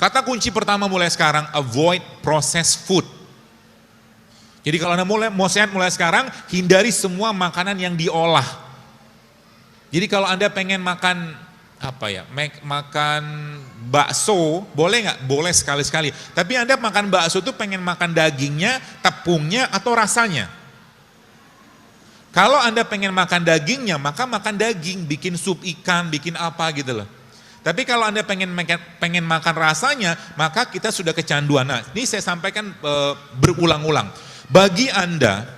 Kata kunci pertama mulai sekarang, avoid processed food. Jadi kalau Anda mau sehat mulai sekarang, hindari semua makanan yang diolah. Jadi kalau Anda pengen makan makan bakso, boleh nggak? Boleh sekali-sekali. Tapi Anda makan bakso itu pengen makan dagingnya, tepungnya, atau rasanya. Kalau Anda pengen makan dagingnya, maka makan daging, bikin sup ikan, bikin apa gitu loh. Tapi kalau Anda pengen makan rasanya, maka kita sudah kecanduan. Nah, ini saya sampaikan berulang-ulang. Bagi Anda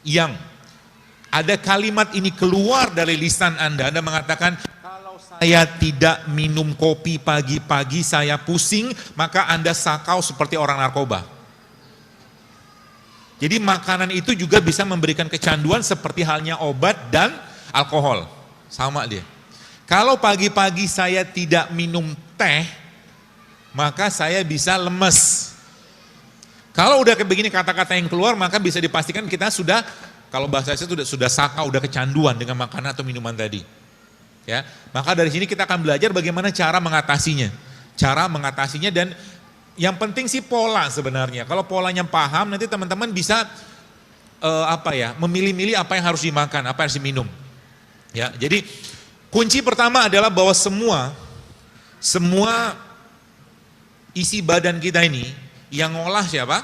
yang ada kalimat ini keluar dari lisan Anda mengatakan, kalau saya tidak minum kopi pagi-pagi saya pusing, maka Anda sakau seperti orang narkoba. Jadi makanan itu juga bisa memberikan kecanduan seperti halnya obat dan alkohol. Sama dia. Kalau pagi-pagi saya tidak minum teh, maka saya bisa lemes. Kalau udah kayak begini kata-kata yang keluar, maka bisa dipastikan kita sudah, kalau bahasa saya sudah sakau, udah kecanduan dengan makanan atau minuman tadi. Ya, maka dari sini kita akan belajar bagaimana cara mengatasinya. Dan yang penting sih pola sebenarnya. Kalau polanya paham, nanti teman-teman bisa memilih-milih apa yang harus dimakan, apa yang harus diminum. Ya, jadi kunci pertama adalah bahwa semua isi badan kita ini yang ngolah siapa?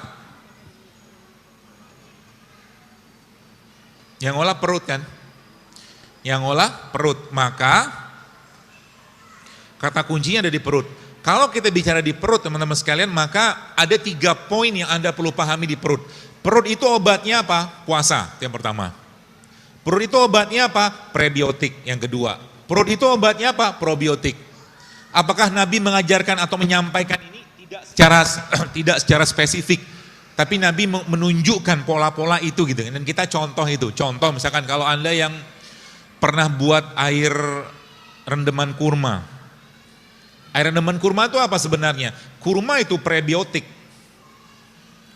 Yang ngolah perut kan? Yang ngolah perut. Maka kata kuncinya ada di perut. Kalau kita bicara di perut teman-teman sekalian, maka ada 3 poin yang Anda perlu pahami di perut. Perut itu obatnya apa? Puasa, yang pertama. Perut itu obatnya apa? Prebiotik, yang kedua. Perut itu obatnya apa? Probiotik. Apakah Nabi mengajarkan atau menyampaikan ini? Tidak secara spesifik. Tapi Nabi menunjukkan pola-pola itu gitu. Dan kita contoh itu. Contoh misalkan kalau Anda yang pernah buat air rendeman kurma. Air rendeman kurma itu apa sebenarnya? Kurma itu prebiotik.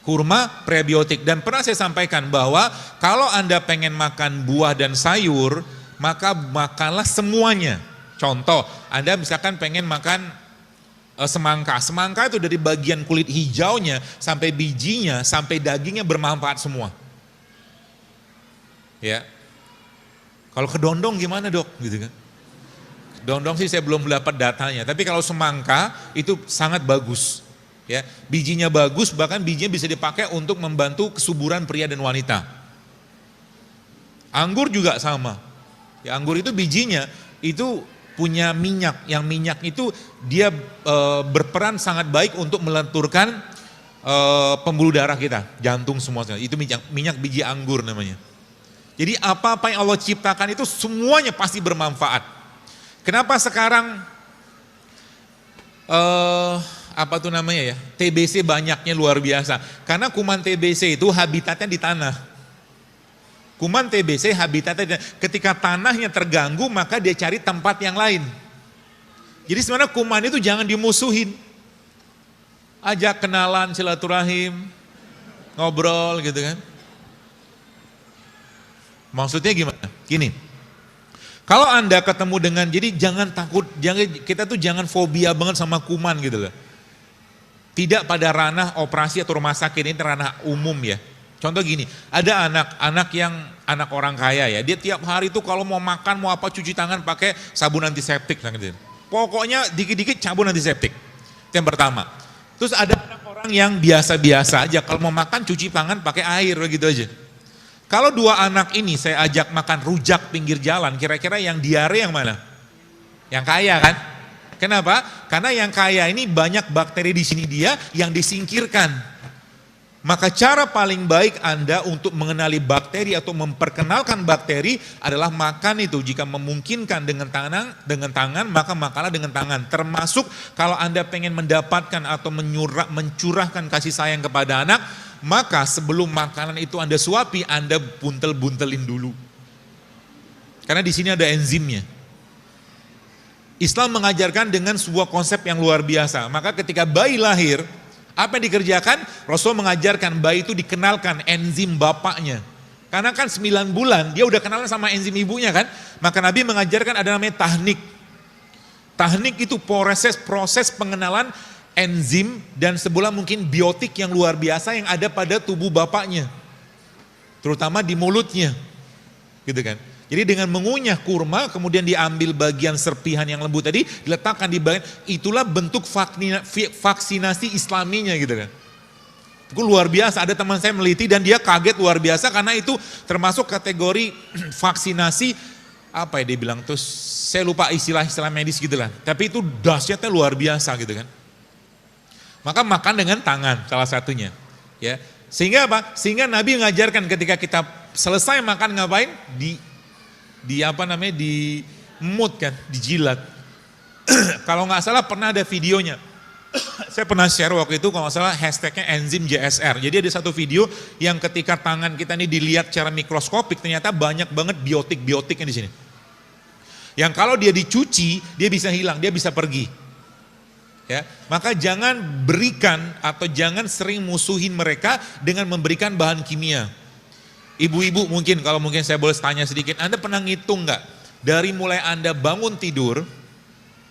Kurma prebiotik. Dan pernah saya sampaikan bahwa kalau Anda pengen makan buah dan sayur, maka makanlah semuanya. Contoh, Anda misalkan pengen makan semangka. Semangka itu dari bagian kulit hijaunya sampai bijinya, sampai dagingnya bermanfaat semua. Ya. Kalau kedondong gimana dok? Gitu kan. Dondong sih saya belum dapat datanya, tapi kalau semangka itu sangat bagus. Ya, bijinya bagus, bahkan bijinya bisa dipakai untuk membantu kesuburan pria dan wanita. Anggur juga sama. Ya, anggur itu bijinya itu punya minyak, yang minyak itu dia berperan sangat baik untuk melenturkan pembuluh darah kita, jantung semua. Itu minyak biji anggur namanya. Jadi apa-apa yang Allah ciptakan itu semuanya pasti bermanfaat. Kenapa sekarang TBC banyaknya luar biasa? Karena kuman TBC itu habitatnya di tanah. Kuman TBC habitatnya, ketika tanahnya terganggu maka dia cari tempat yang lain. Jadi sebenarnya kuman itu jangan dimusuhin. Ajak kenalan, silaturahim, ngobrol gitu kan. Maksudnya gimana? Gini, kalau Anda ketemu dengan, jadi jangan takut, kita tuh jangan fobia banget sama kuman gitu loh. Tidak pada ranah operasi atau rumah sakit, ini ranah umum ya. Contoh gini, ada anak orang kaya ya, dia tiap hari tuh kalau mau makan, mau apa cuci tangan pakai sabun antiseptik. Pokoknya dikit-dikit sabun antiseptik, itu yang pertama. Terus ada anak orang yang biasa-biasa aja, kalau mau makan cuci tangan pakai air gitu aja. Kalau 2 anak ini saya ajak makan rujak pinggir jalan, kira-kira yang diare yang mana? Yang kaya kan? Kenapa? Karena yang kaya ini banyak bakteri di sini dia yang disingkirkan. Maka cara paling baik Anda untuk mengenali bakteri atau memperkenalkan bakteri adalah makan itu. Jika memungkinkan dengan tangan, maka makanlah dengan tangan. Termasuk kalau Anda pengen mendapatkan atau mencurahkan kasih sayang kepada anak, maka sebelum makanan itu Anda suapi, Anda buntel-buntelin dulu. Karena di sini ada enzimnya. Islam mengajarkan dengan sebuah konsep yang luar biasa. Maka ketika bayi lahir, apa yang dikerjakan? Rasul mengajarkan bayi itu dikenalkan enzim bapaknya. Karena kan 9 bulan dia udah kenalan sama enzim ibunya kan. Maka Nabi mengajarkan ada namanya tahnik. Tahnik itu proses pengenalan enzim dan sebuah mungkin biotik yang luar biasa yang ada pada tubuh bapaknya. Terutama di mulutnya. Gitu kan. Jadi dengan mengunyah kurma, kemudian diambil bagian serpihan yang lembut tadi, diletakkan di bagian, itulah bentuk vaksinasi islaminya gitu kan. Itu luar biasa, ada teman saya meliti dan dia kaget luar biasa karena itu termasuk kategori vaksinasi, apa ya dia bilang, terus saya lupa istilah-istilah medis gitu lah. Tapi itu dahsyatnya luar biasa gitu kan. Maka makan dengan tangan salah satunya. Ya. Sehingga apa? Sehingga Nabi mengajarkan ketika kita selesai makan ngapain? Di mut kan, dijilat. Kalau nggak salah pernah ada videonya. Saya pernah share waktu itu kalau nggak salah hashtagnya enzim JSR. Jadi ada satu video yang ketika tangan kita ini dilihat secara mikroskopik ternyata banyak banget biotiknya di sini. Yang kalau dia dicuci dia bisa hilang, dia bisa pergi. Ya, maka jangan berikan atau jangan sering musuhin mereka dengan memberikan bahan kimia. Ibu-ibu mungkin, kalau mungkin saya boleh tanya sedikit, Anda pernah ngitung nggak? Dari mulai Anda bangun tidur,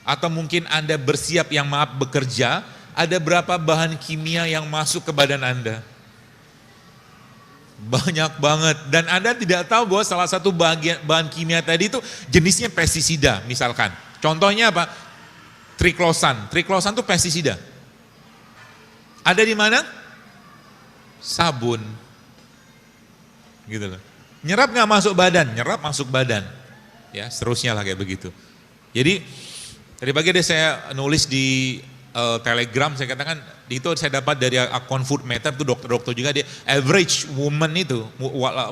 atau mungkin Anda bersiap yang bekerja, ada berapa bahan kimia yang masuk ke badan Anda? Banyak banget, dan Anda tidak tahu bahwa salah satu bahan kimia tadi itu jenisnya pestisida misalkan. Contohnya apa? Triklosan itu pestisida. Ada di mana? Sabun. Gitu loh. Nyerap nggak masuk badan, nyerap masuk badan. Ya, seterusnya lah kayak begitu. Jadi tadi pagi saya nulis di Telegram, saya katakan itu saya dapat dari akun Food Meter itu dokter-dokter juga, dia average woman itu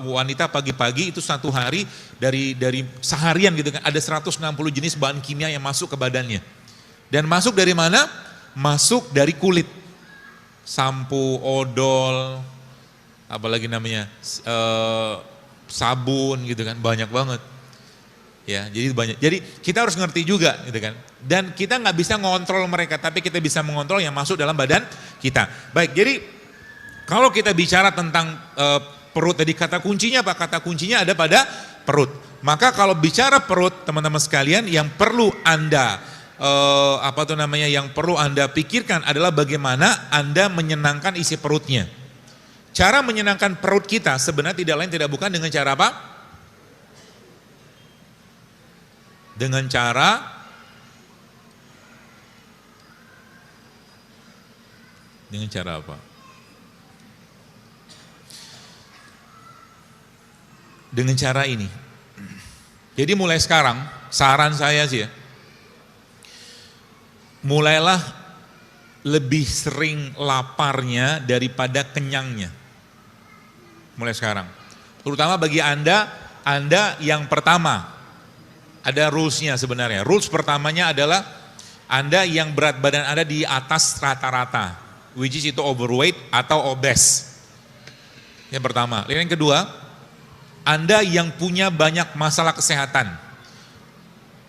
wanita pagi-pagi itu satu hari dari seharian gitu kan ada 160 jenis bahan kimia yang masuk ke badannya. Dan masuk dari mana? Masuk dari kulit. Sampo, odol, apalagi namanya sabun gitu kan, banyak banget. Ya, jadi banyak. Jadi kita harus ngerti juga gitu kan. Dan kita nggak bisa ngontrol mereka, tapi kita bisa mengontrol yang masuk dalam badan kita. Baik, jadi kalau kita bicara tentang perut tadi, kata kuncinya apa? Kata kuncinya ada pada perut. Maka kalau bicara perut, teman-teman sekalian, yang perlu Anda yang perlu Anda pikirkan adalah bagaimana Anda menyenangkan isi perutnya. Cara menyenangkan perut kita sebenarnya tidak lain tidak bukan dengan cara apa? Dengan cara apa? Dengan cara ini. Jadi mulai sekarang, saran saya sih ya, mulailah lebih sering laparnya daripada kenyangnya. Mulai sekarang. Terutama bagi Anda yang pertama, ada rulesnya sebenarnya. Rules pertamanya adalah Anda yang berat badan Anda di atas rata-rata, which is itu overweight atau obese. Yang pertama. Yang kedua, Anda yang punya banyak masalah kesehatan.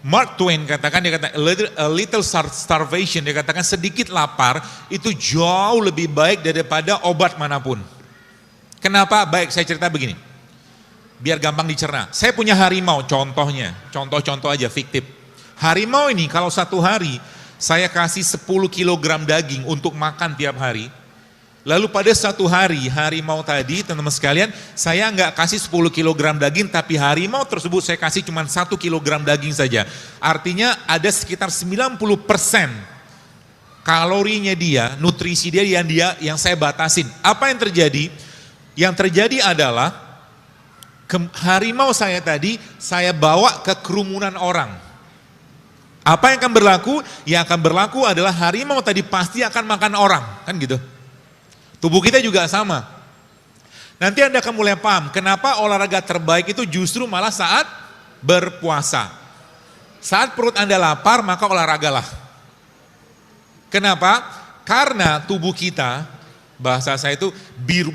Mark Twain katakan, dia kata a little starvation, dia katakan sedikit lapar itu jauh lebih baik daripada obat manapun. Kenapa? Baik, saya cerita begini. Biar gampang dicerna. Saya punya harimau, contoh aja fiktif. Harimau ini kalau satu hari saya kasih 10 kg daging untuk makan tiap hari. Lalu pada satu hari harimau tadi, teman-teman sekalian, saya nggak kasih 10 kg daging, tapi harimau tersebut saya kasih cuma 1 kg daging saja. Artinya ada sekitar 90% kalorinya dia, nutrisi dia yang saya batasin. Apa yang terjadi? Yang terjadi adalah harimau saya tadi saya bawa ke kerumunan orang. Apa yang akan berlaku? Yang akan berlaku adalah harimau tadi pasti akan makan orang, kan gitu. Tubuh kita juga sama. Nanti Anda akan mulai paham kenapa olahraga terbaik itu justru malah saat berpuasa. Saat perut Anda lapar maka olahragalah. Kenapa? Karena tubuh kita, bahasa saya itu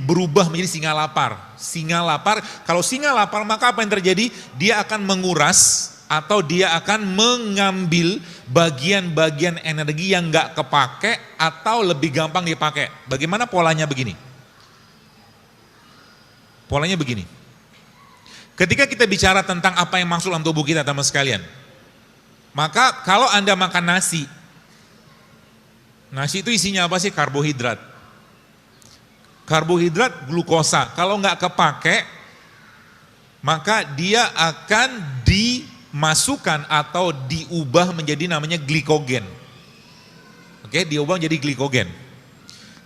berubah menjadi singa lapar. Singa lapar, kalau singa lapar maka apa yang terjadi? Dia akan menguras atau dia akan mengambil bagian-bagian energi yang nggak kepake atau lebih gampang dipakai. Bagaimana polanya begini? Polanya begini. Ketika kita bicara tentang apa yang masuk dalam tubuh kita, teman sekalian, Maka kalau Anda makan nasi, nasi itu isinya apa sih? Karbohidrat. Karbohidrat glukosa, kalau nggak kepake, maka dia akan dimasukkan atau diubah menjadi namanya glikogen. Oke, diubah menjadi glikogen.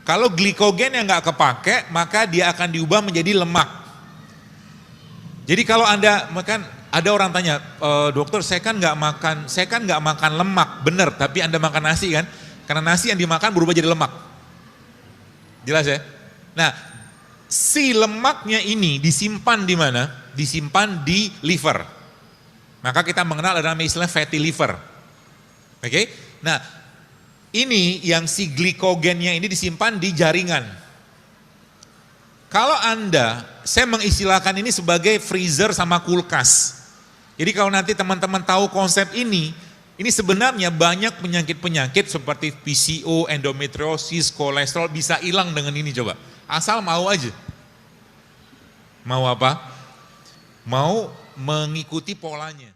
Kalau glikogen yang nggak kepake, maka dia akan diubah menjadi lemak. Jadi kalau Anda makan, ada orang tanya, dokter saya kan nggak makan lemak, bener, tapi Anda makan nasi kan? Karena nasi yang dimakan berubah jadi lemak. Jelas ya? Nah, si lemaknya ini disimpan di mana? Disimpan di liver. Maka kita mengenal ada nama istilah fatty liver. Oke? Nah, ini yang si glikogennya ini disimpan di jaringan. Kalau Anda, saya mengistilahkan ini sebagai freezer sama kulkas. Jadi kalau nanti teman-teman tahu konsep ini sebenarnya banyak penyakit-penyakit seperti PCO, endometriosis, kolesterol bisa hilang dengan ini coba. Asal mau aja. Mau apa? Mau mengikuti polanya.